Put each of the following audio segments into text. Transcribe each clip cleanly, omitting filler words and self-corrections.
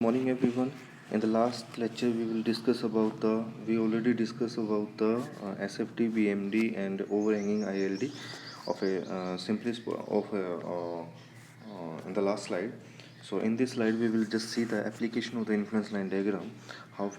Morning everyone. In the last lecture we already discussed about the SFT, BMD and overhanging ILD of a simplest of a, in the last slide. So in this slide we will just see the application of the influence line diagram, how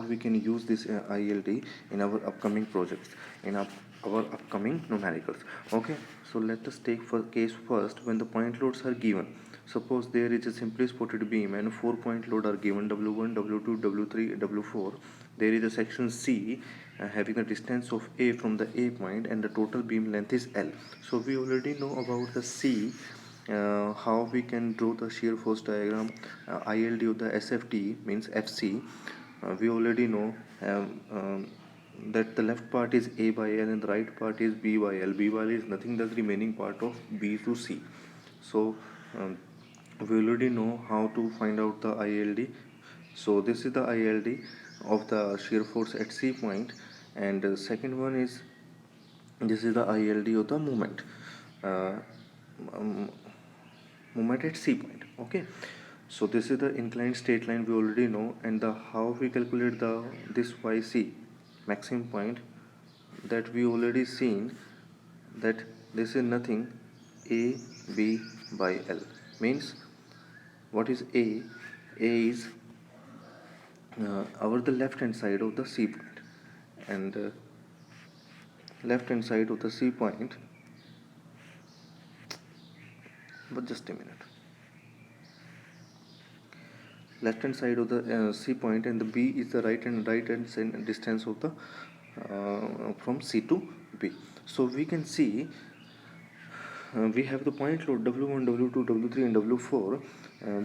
we can use this ILD in our upcoming projects, in our upcoming numericals. Okay, so let us take for case first. When the point loads are given, suppose there is a simply spotted beam and 4 point load are given, W1, W2, W3, W4. There is a section C having the distance of A from the A point and the total beam length is L. So we already know about the C, how we can draw the shear force diagram. ILD of the SFT means FC. We already know that the left part is A by L and the right part is B by L. B by L is nothing but the remaining part of B to C. So we already know how to find out the ILD. So this is the ILD of the shear force at C point, and the second one is, this is the ILD of the moment, uh, um, moment at C point. Okay, so this is the inclined straight line we already know, and the how we calculate the this YC maximum point, that we already seen, that this is nothing A B by L. Means what is A? A is our the left hand side of the C point, and left hand side of the C point, but just a minute, left hand side of the C point, and the B is the right hand distance of the from C to B. So we can see we have the point load W1, W2, W3 and W4.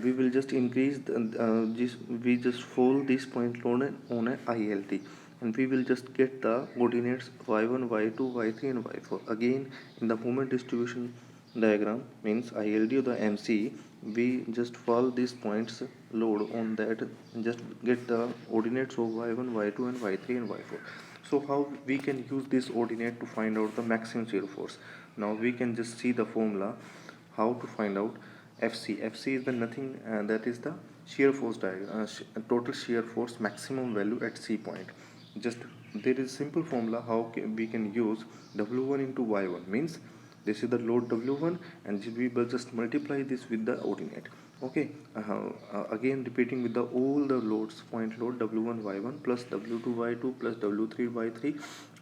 We will just increase we just fold this point load on a ILD, and we will just get the coordinates y1, y2, y3 and y4. Again, in the moment distribution diagram, means ILD of the MC, we just follow these points load on that and just get the ordinates of y1, y2 and y3 and y4. So how we can use this ordinate to find out the maximum shear force? Now we can just see the formula how to find out FC. FC is the nothing, that is the shear force total shear force maximum value at C point. Just there is a simple formula how we can use W1 into Y1, means this is the load W1 and we will just multiply this with the ordinate. Okay, again repeating with the all the loads, point load W1 Y1 plus W2 Y2 plus W3 Y3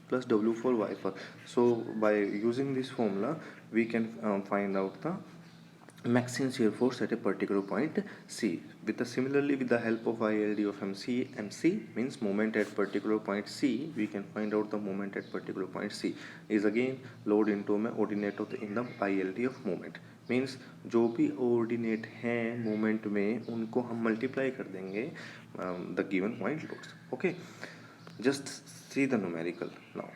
plus W4 Y4. So by using this formula we can find out the maximum shear force at a particular point C. Similarly, with the help of ILD of MC means moment at particular point C, we can find out the moment at particular point C is again load into में ordinate of the in the ILD of moment. Means जो भी ordinate हैं moment में उनको हम multiply कर देंगे the given point loads. Okay, just see the numerical now.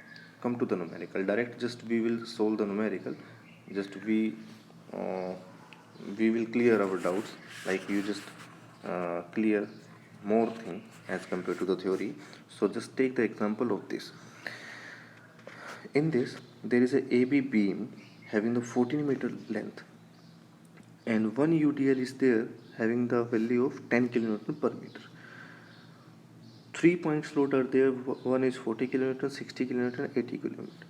Come to the numerical direct. Just we will solve the numerical. Just we will clear our doubts, like you just clear more thing as compared to the theory. So just take the example of this. In this there is a AB beam having the 14-meter length, and one UDL is there having the value of 10 kN per meter. 3 points load are there. One is 40 kN, 60 kN, 80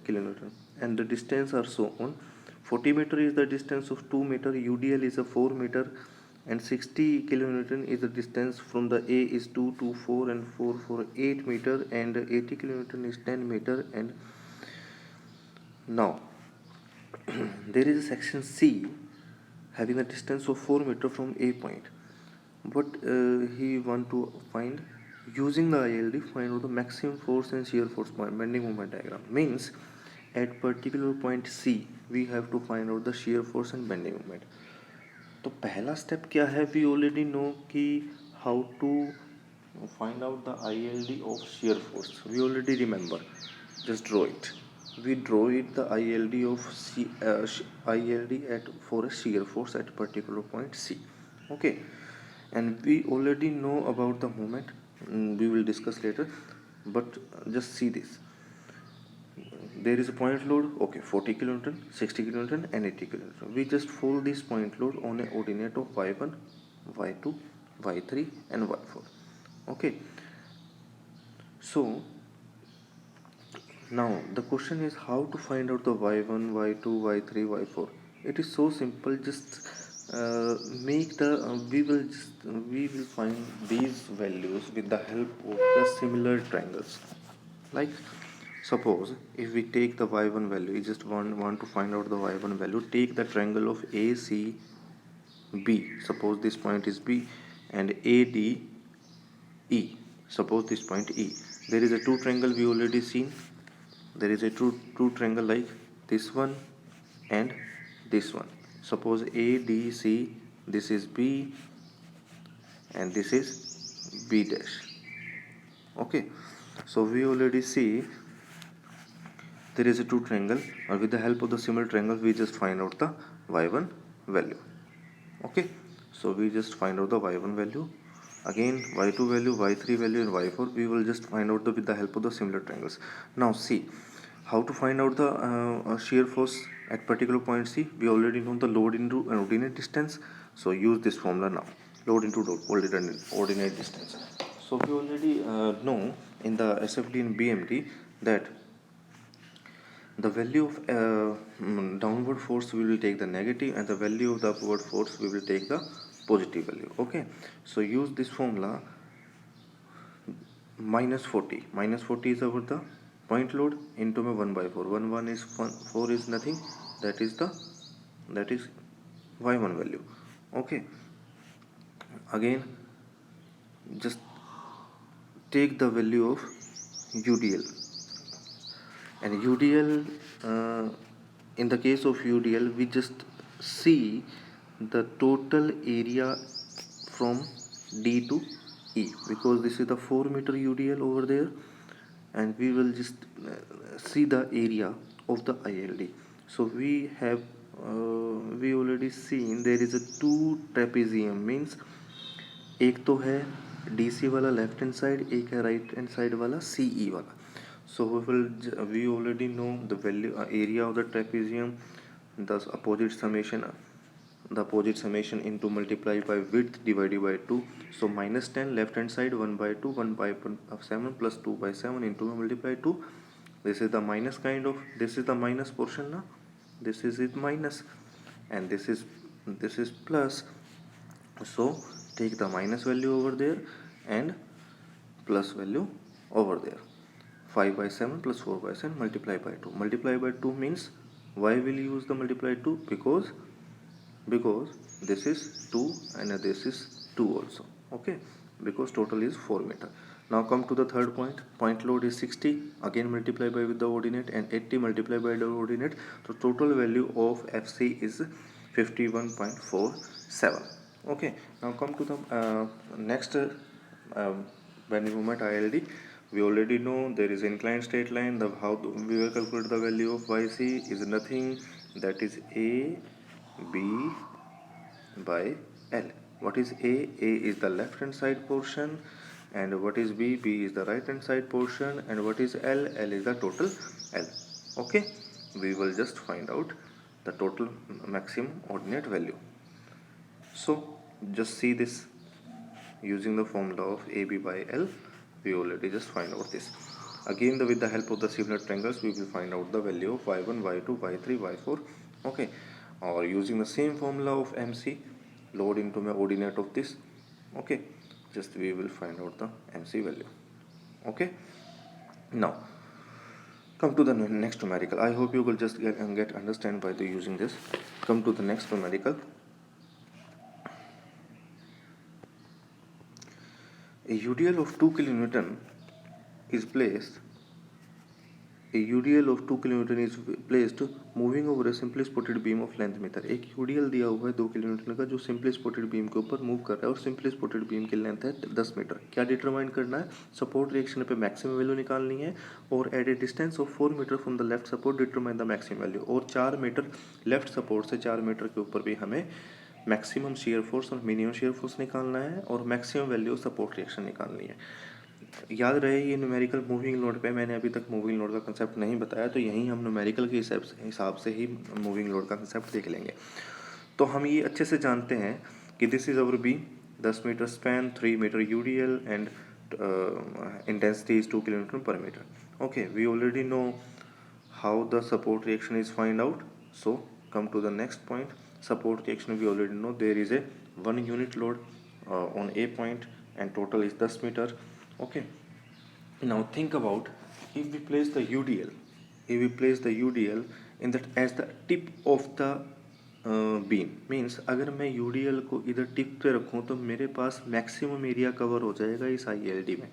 kN, and the distance are so on. 40 meter is the distance of 2 meter, UDL is a 4 meter, and 60 kN is the distance from the A is 2 to 4 and 4 8 meter, and 80 kN is 10 meter. And now there is a section C having a distance of 4 meter from A point, but he want to find, using the ILD, find out the maximum force and shear force point bending moment diagram. Means at particular point C we have to find out the shear force and bending moment. तो पहला step क्या है? We already know कि how to find out the ILD of shear force. We already remember. Just draw it. We draw it the ILD of ILD for a shear force at particular point C. Okay, and we already know about the moment. We will discuss later, but just see this. There is a point load, okay, 40 kN, 60 kN and 80 kN. We just fold this point load on a ordinate of y1, y2 y3 and y4. Okay, so now the question is how to find out the y1, y2, y3, y4. It is so simple. Just make the we will find these values with the help of the similar triangles. Like suppose if we take the y1 value, you just want to find out the y1 value, take the triangle of ACB. Suppose this point is B, and ADE. Suppose this point E. There is a two triangle we already seen. There is a two triangle like this one and this one. Suppose ADC, this is B and this is B dash. Okay, so we already see there is a two triangle, or with the help of the similar triangle we just find out the y1 value. Okay, so we just find out the y1 value. Again y2 value, y3 value and y4 we will just find out with the help of the similar triangles. Now see how to find out the shear force at particular point C. We already know the load into ordinate distance, so use this formula now. Load into ordinate distance. So we already know in the SFD and BMD that the value of downward force we will take the negative, and the value of the upward force we will take the positive value. Okay, so use this formula. -40 is over the point load into my 1/4. 1 is 4 is nothing, that is y1 value. Okay, again just take the value of UDL, and UDL in the case of UDL we just see the total area from D to E, because this is the 4 meter UDL over there, and we will just see the area of the ILD. So we have we already seen there is a two trapezium, means एक तो है DC वाला left hand side, एक है right hand side वाला CE वाला. So we already know the value area of the trapezium, thus the opposite summation into multiply by width divided by 2. So -10 left hand side 1/2, 1/7 plus 2/7 into multiply 2. This is the minus kind of, this is the minus portion now. This is it minus, and this is plus. So take the minus value over there and plus value over there. 5/7 plus 4/7 multiply by 2. Multiply by 2 means why will you use the multiply 2? Because this is 2 and this is 2 also. Okay, because total is 4 meter. Now come to the third point. Point load is 60, again multiply by with the ordinate, and 80 multiply by the ordinate. So total value of FC is 51.47. Okay, now come to the next bending moment ILD. We already know there is inclined straight line. How we will calculate the value of YC is nothing, that is A B by L. What is A? A is the left hand side portion, and what is B? B is the right hand side portion, and what is L? L is the total L. Okay, we will just find out the total maximum ordinate value. So just see this using the formula of AB by L. We already just find out this. Again with the help of the similar triangles we will find out the value of y1, y2, y3, y4. Okay, or using the same formula of MC, load into my ordinate of this. Okay, just we will find out the MC value. Okay, now come to the next numerical. I hope you will just get understand by the using this. Come to the next numerical. A UDL of 2 kN is placed. A UDL of 2 kN is placed moving over a simply supported beam of length metre. एक UDL दिया हुआ है 2 kN का जो simply supported beam के ऊपर move कर रहा है, और simply supported beam की लेंथ है 10 मीटर. क्या डिटरमाइन करना है? सपोर्ट रिएक्शन पे मैक्सिमम वैल्यू निकालनी है, और at a distance of 4 metre from the left support determine the maximum value. और 4 मीटर लेफ्ट सपोर्ट से 4 मीटर के ऊपर भी हमें मैक्सिमम शेयर फोर्स और मिनिमम शेयर फोर्स निकालना है, और मैक्सिमम वैल्यू सपोर्ट रिएक्शन निकालनी है. याद रहे ये न्यूमेरिकल मूविंग लोड पे मैंने अभी तक मूविंग लोड का कंसेप्ट नहीं बताया, तो यहीं हम न्यूमेरिकल के हिसाब से ही मूविंग लोड का कंसेप्ट देख लेंगे. तो हम ये अच्छे से जानते हैं कि this is our B, 10 metre span, 3 metre UDL and intensity is 2 kN per meter. Okay, we already know how the support reaction is find out. So come to the next point. Support reaction, we already know there is a 1 unit load on A point and total is 10 meter. Okay, now think about if we place the UDL, in that as the tip of the beam means अगर मैं UDL को इधर tip पे रखूँ तो मेरे पास maximum area cover हो जाएगा इस आईएलडी में।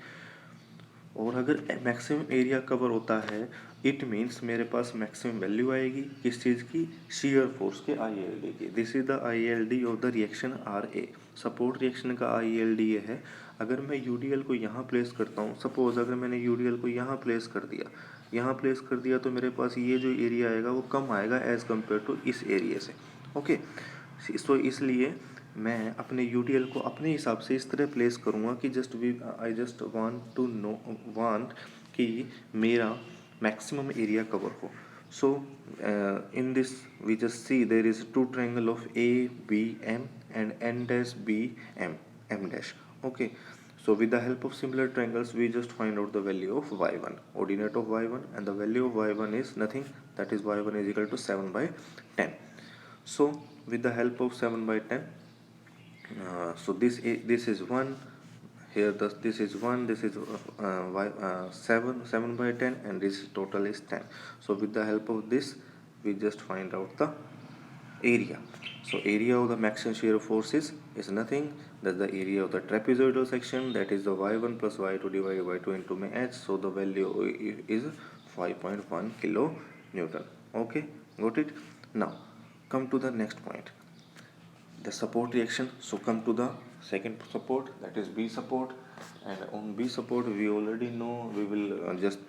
और अगर मैक्सिमम एरिया कवर होता है इट मीन्स मेरे पास मैक्सिमम वैल्यू आएगी किस चीज़ की, शियर फोर्स के आईएलडी की। This is the ILD of the reaction R A. Support reaction का आईएलडी ये है। अगर मैं यूडीएल को यहाँ प्लेस करता हूँ, सपोज अगर मैंने यूडीएल को यहाँ प्लेस कर दिया तो मेरे पास ये जो एरिया आएगा वो कम आएगा एज कम्पेयर टू इस एरिया से। ओके, सो इसलिए मैं अपने यूडीएल को अपने हिसाब से इस तरह प्लेस करूँगा कि आई जस्ट वांट कि मेरा मैक्सिमम एरिया कवर हो। So in this we just see there is 2 triangle of A B M and N dash B M M dash. Okay, so with the help of similar triangles we just find out the value of y1, ordinate of y1, and the value of y1 is nothing, that is y1 is equal to 7 by 10. So with the help of 7 by 10, so this is 1 here, this is 1, this is 7 by 10, and this total is 10. So with the help of this we just find out the area. So area of the maximum shear force is nothing, that's the area of the trapezoidal section, that is the y1 plus y2 divided by 2 into my h. So the value is 5.1 kilo Newton. Okay, got it. Now come to the next point, the support reaction. So come to the second support, that is B support, and on B support we already know we will just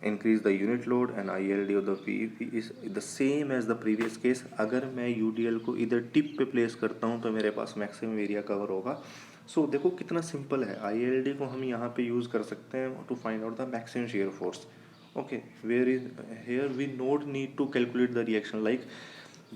increase the unit load and ILD of the PEP is the same as the previous case. अगर मैं UDL को इधर tip पे place करता हूँ तो मेरे पास maximum area cover होगा। सो देखो कितना सिंपल है, ILD को हम यहाँ पे यूज़ कर सकते हैं to find out the maximum shear force. Okay, where is here we not need to calculate the reaction like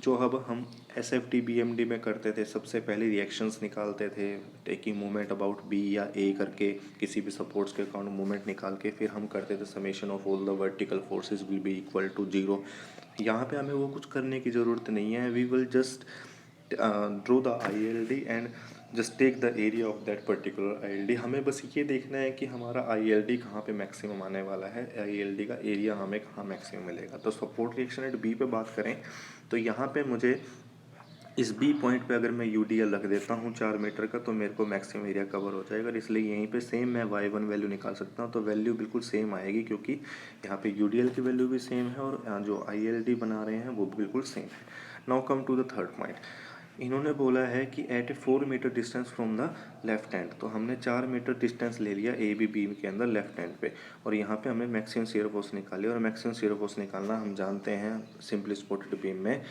जो अब हम SFT BMD में करते थे, सबसे पहले रिएक्शंस निकालते थे टेकिंग मोमेंट अबाउट B या A करके किसी भी सपोर्ट्स के अकाउंट मोमेंट निकाल के फिर हम करते थे summation of all the vertical forces will be equal to 0। यहाँ पे हमें वो कुछ करने की ज़रूरत नहीं है, we will just draw the ILD and just take the area of that particular ILD। हमें बस ये देखना है कि हमारा ILD कहाँ पे मैक्सिमम आने वाला है, ILD का एरिया हमें कहाँ मैक्सिमम मिलेगा। तो सपोर्ट रिएक्शन एट B पे बात करें तो यहाँ पे मुझे इस B पॉइंट पे अगर मैं UDL रख देता हूँ 4 मीटर का तो मेरे को मैक्सिमम एरिया कवर हो जाएगा। इसलिए यहीं पे सेम मैं y1 वैल्यू निकाल सकता हूँ, तो वैल्यू बिल्कुल सेम आएगी क्योंकि यहाँ पे UDL की वैल्यू भी सेम है और जो ILD बना रहे हैं वो भी बिल्कुल सेम है। Now come to the third point, इन्होंने बोला है कि at a 4 metre distance from the left hand, तो हमने 4 मीटर डिस्टेंस ले लिया ए बी बीम के अंदर लेफ्ट हैंड पे, और यहाँ पे हमें मैक्सिमम शियर फोर्स निकाली। और मैक्सिमम शियर फोर्स निकालना हम जानते हैं सिंपली सपोर्टेड बीम में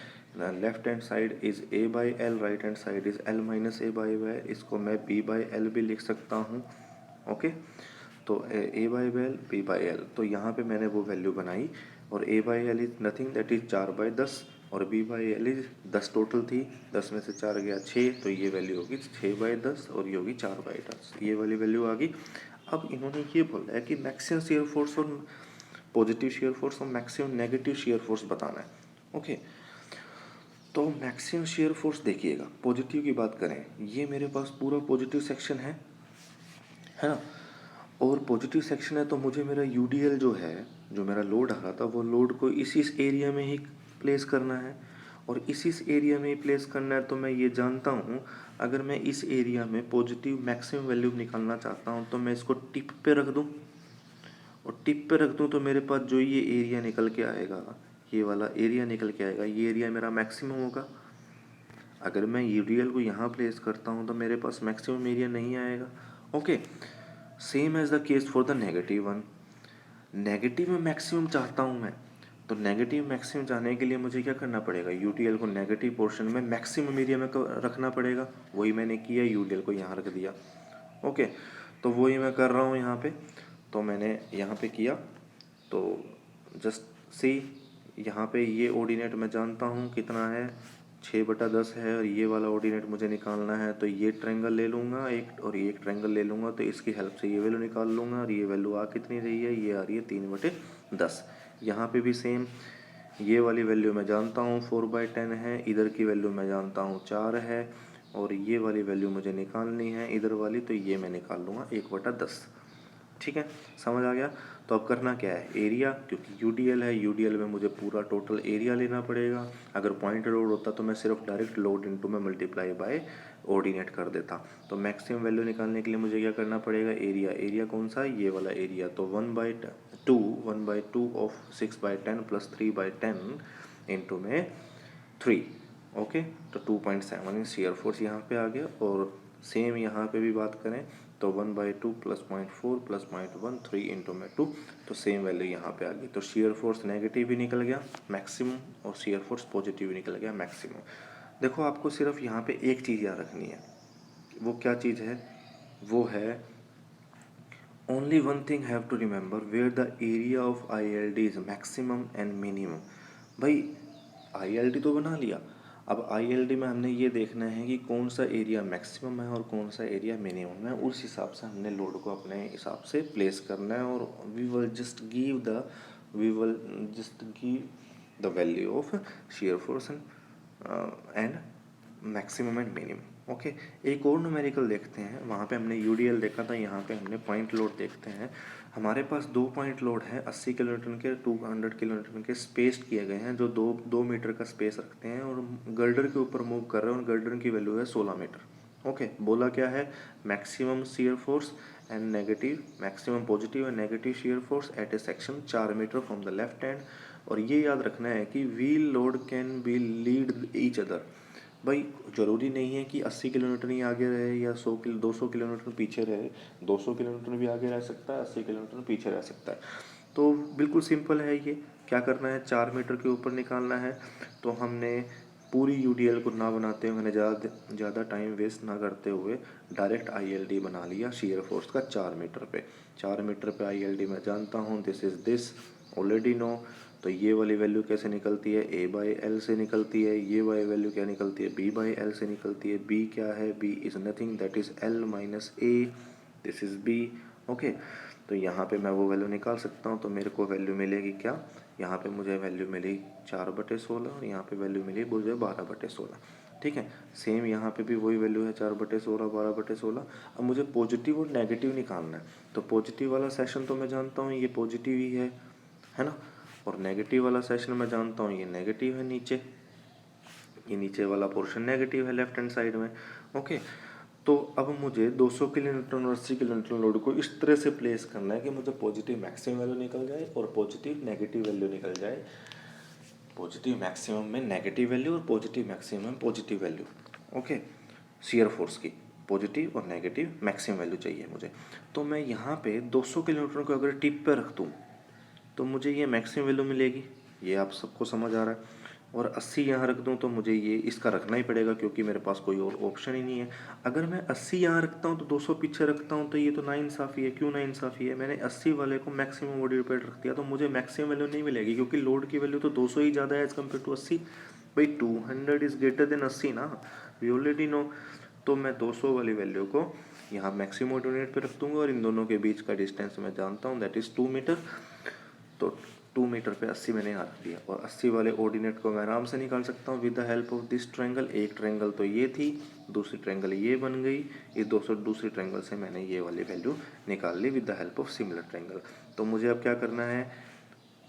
left hand side is A by L, right hand side is L minus A by Y, इसको मैं बी बाई एल भी लिख सकता हूँ। ओके, तो A by L B by L, तो यहाँ पे मैंने वो वैल्यू बनाई और A by L is nothing that is 4/10 और B by L is 10 total थी, 10 में से 4 गया 6, तो ये वैल्यू होगी 6/10 और ये होगी 4/10, ये वाली वैल्यू आ गई। अब इन्होंने ये बोला है कि मैक्सिमम शियर फोर्स और पॉजिटिव शियर फोर्स और मैक्सिमम नेगेटिव शियर फोर्स बताना है। ओके, तो मैक्सिमम शियर फोर्स देखिएगा, पॉजिटिव की बात करें, ये मेरे पास पूरा पॉजिटिव सेक्शन है ना, और पॉजिटिव सेक्शन है तो मुझे मेरा यूडीएल जो है, जो मेरा लोड आ रहा था वो लोड को इसी एरिया में ही प्लेस करना है, और इसी एरिया में ही प्लेस करना है। तो मैं ये जानता हूँ अगर मैं इस एरिया में पॉजिटिव मैक्सिमम वैल्यू निकालना चाहता हूँ तो मैं इसको टिप पे रख दूँ, और टिप पे रख दूँ तो मेरे पास जो ये एरिया निकल के आएगा, ये वाला एरिया निकल के आएगा, ये एरिया मेरा मैक्सिमम होगा। अगर मैं यूडीएल को यहाँ प्लेस करता हूँ तो मेरे पास मैक्सिमम एरिया नहीं आएगा। Okay, same as the case for the negative one. Negative में मैक्सिमम चाहता हूँ मैं, तो नेगेटिव मैक्सिमम जाने के लिए मुझे क्या करना पड़ेगा, यूडीएल को नेगेटिव पोर्शन में मैक्सिमम एरिया में रखना पड़ेगा। वही मैंने किया, यूडीएल को यहाँ रख दिया। ओके, तो वही मैं कर रहा हूँ यहाँ पे, तो मैंने यहाँ पे किया, तो जस्ट सी यहाँ पे ये ऑर्डिनेट मैं जानता हूँ कितना है 6/10 है और ये वाला ऑर्डिनेट मुझे निकालना है, तो ये ट्रायंगल ले लूँगा एक और ये एक ट्रायंगल ले लूँगा, तो इसकी हेल्प से ये वैल्यू निकाल लूँगा और ये वैल्यू आ कितनी रही है, ये आ रही है 3/10। यहाँ पे भी सेम, ये वाली वैल्यू मैं जानता हूँ 4/10 है, इधर की वैल्यू मैं जानता हूँ 4 है और ये वाली वैल्यू मुझे निकालनी है इधर वाली, तो ये मैं निकाल लूँगा 1/10। ठीक है, समझ आ गया। तो अब करना क्या है, एरिया, क्योंकि यूडीएल है, यूडीएल में मुझे पूरा टोटल एरिया लेना पड़ेगा। अगर पॉइंट लोड होता तो मैं सिर्फ डायरेक्ट लोड इनटू में मल्टीप्लाई बाय ऑर्डिनेट कर देता। तो मैक्सिमम वैल्यू निकालने के लिए मुझे क्या करना पड़ेगा, एरिया, एरिया कौन सा है, ये वाला एरिया, तो 1/2 ऑफ 6/10 प्लस 3/10 इंटू में 3। ओके, तो 2.7 शेयर फोर्स यहाँ पे आ गया। और सेम यहाँ पे भी बात करें तो 1/2 प्लस 0.4 प्लस 0.1 3 इंटू में 2, तो सेम वैल्यू यहाँ पे आ गई। तो शेयर फोर्स नेगेटिव भी निकल गया मैक्सिमम और शेयर फोर्स पॉजिटिव भी निकल गया मैक्सिमम। देखो आपको सिर्फ यहाँ पे एक चीज़ याद रखनी है, वो क्या चीज़ है, वो है only one thing have to remember where the area of ILD is maximum and minimum। भाई ILD तो बना लिया, अब ILD में हमने ये देखना है कि कौन सा एरिया मैक्सिमम है और कौन सा एरिया मिनिमम है, उस हिसाब से हमने लोड को अपने हिसाब से प्लेस करना है और we will just give the value of shear force and maximum and minimum. Okay, एक और न्यूमेरिकल देखते हैं, वहाँ पे हमने यूडीएल देखा था, यहाँ पे हमने पॉइंट लोड देखते हैं। हमारे पास 2 पॉइंट लोड है 80 किलोन्यूटन के, 200 किलोन्यूटन के स्पेस्ड किए गए हैं, जो 2 मीटर का स्पेस रखते हैं और गर्डर के ऊपर मूव कर रहे हैं और गर्डर की वैल्यू है 16 मीटर। ओके, बोला क्या है, maximum shear force and negative, maximum positive and negative shear force at a section 4 metre from the left hand. और ये याद रखना है कि wheel load can be lead each other. भाई ज़रूरी नहीं है कि 80 किलोमीटर ही आगे रहे या 200 किलोमीटर पीछे रहे, 200 किलोमीटर भी आगे रह सकता है, 80 किलोमीटर पीछे रह सकता है। तो बिल्कुल सिंपल है, ये क्या करना है, 4 मीटर के ऊपर निकालना है। तो हमने पूरी यूडीएल को ना बनाते हुए, मैंने ज़्यादा टाइम वेस्ट ना करते हुए डायरेक्ट आईएलडी बना लिया शियर फोर्स का 4 मीटर पे। 4 मीटर पे आईएलडी मैं जानता हूँ, दिस ऑलरेडी नो। तो ये वाली वैल्यू कैसे निकलती है, A/L से निकलती है। ये वाली वैल्यू क्या निकलती है, B/L से निकलती है। B क्या है, B is nothing that is L minus A, this is B। Okay, तो यहाँ पे मैं वो वैल्यू निकाल सकता हूँ। तो मेरे को वैल्यू मिलेगी क्या, यहाँ पे मुझे वैल्यू मिली 4/16 और यहाँ पे वैल्यू मिली मुझे 12/16। ठीक है, सेम यहाँ पे भी वही वैल्यू है 4/16 12/16। अब मुझे पॉजिटिव और नेगेटिव निकालना है। तो पॉजिटिव वाला सेशन तो मैं जानता हूँ ये पॉजिटिव ही है ना, और नेगेटिव वाला सेशन मैं जानता हूँ ये नेगेटिव है, नीचे ये नीचे वाला पोर्शन नेगेटिव है लेफ्ट हैंड साइड में। ओके, तो अब मुझे 200 किलोन्यूटन और 80 किलोन्यूटन लोड को इस तरह से प्लेस करना है कि मुझे पॉजिटिव मैक्सिमम वैल्यू निकल जाए और पॉजिटिव नेगेटिव वैल्यू निकल जाए, पॉजिटिव मैक्सिमम में नेगेटिव वैल्यू और पॉजिटिव मैक्सिमम में positive value. Okay, shear force की पॉजिटिव और नेगेटिव मैक्सिमम वैल्यू चाहिए मुझे। तो मैं यहाँ पे 200 किलोमीटर को अगर टिप पे रख दूँ तो मुझे ये मैक्सिमम वैल्यू मिलेगी, ये आप सबको समझ आ रहा है। और 80 यहाँ रख दूँ तो मुझे ये इसका रखना ही पड़ेगा क्योंकि मेरे पास कोई और ऑप्शन ही नहीं है। अगर मैं 80 यहाँ रखता हूँ तो 200 पीछे रखता हूँ, तो ये तो नाइंसाफ़ी है। क्यों नाइंसाफ़ी है, मैंने 80 वाले को मैक्सिमम बॉडी रिपेयर रख दिया तो मुझे मैक्सिमम वैल्यू नहीं मिलेगी क्योंकि लोड की वैल्यू तो 200 ही ज़्यादा है एज़ कम्पेयर टू 80। भाई 200 इज़ ग्रेटर देन 80 ना, वी ऑलरेडी नो। तो मैं 200 वाली वैल्यू को यहाँ मैक्सिमम ऑर्डिनेट पे रख दूँगा और इन दोनों के बीच का डिस्टेंस मैं जानता हूँ दैट इज़ 2 मीटर। तो 2 मीटर पे 80 मैंने यहाँ रख दिया और 80 वाले ऑर्डिनेट को मैं आराम से निकाल सकता हूँ with the help of this triangle. एक ट्रायंगल तो ये थी, दूसरी ट्रायंगल ये बन गई, ये 200 दूसरी ट्रायंगल से मैंने ये वाली वैल्यू निकाल ली with the help of similar triangle. तो मुझे अब क्या करना है,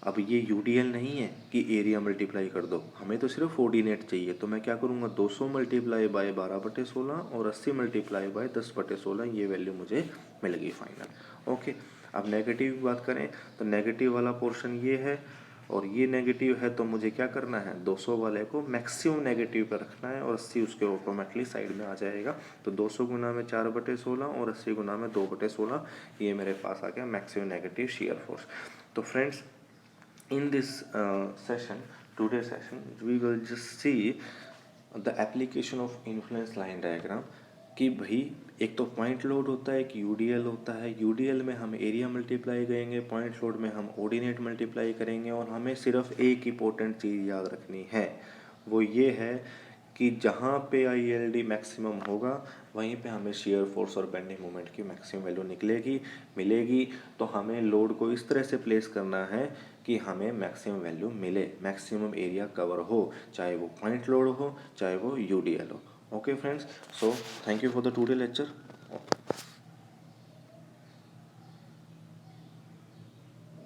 अब ये यूडीएल नहीं है कि एरिया मल्टीप्लाई कर दो, हमें तो सिर्फ ऑर्डिनेट चाहिए। तो मैं क्या करूँगा, 200 मल्टीप्लाई बाय 12/16 और 80 मल्टीप्लाई बाय 10/16, ये वैल्यू मुझे मिल गई फाइनल। ओके, अब नेगेटिव की बात करें तो नेगेटिव वाला पोर्शन ये है और ये नेगेटिव है, तो मुझे क्या करना है, 200 वाले को मैक्सिमम नेगेटिव पर रखना है और 80 उसके ऑटोमेटिकली साइड में आ जाएगा। तो 200 गुना में 4/16 और 80 गुना में 2/16, ये मेरे पास आ गया मैक्सिमम नेगेटिव शियर फोर्स। तो friends, in this today's session we will just see the application of influence line diagram कि भाई एक तो पॉइंट लोड होता है, एक यूडीएल होता है। यूडीएल में हम एरिया मल्टीप्लाई करेंगे, पॉइंट लोड में हम ऑर्डिनेट मल्टीप्लाई करेंगे। और हमें सिर्फ एक इंपॉर्टेंट चीज़ याद रखनी है, वो ये है कि जहाँ पे आई एल डी मैक्सिमम होगा वहीं पे हमें शियर फोर्स और बेंडिंग मोमेंट की मैक्सिमम वैल्यू मिलेगी। तो हमें लोड को इस तरह से प्लेस करना है कि हमें मैक्सिमम वैल्यू मिले, मैक्सिमम एरिया कवर हो, चाहे वो पॉइंट लोड हो, चाहे वो यूडीएल हो। Okay friends, so thank you for the today lecture.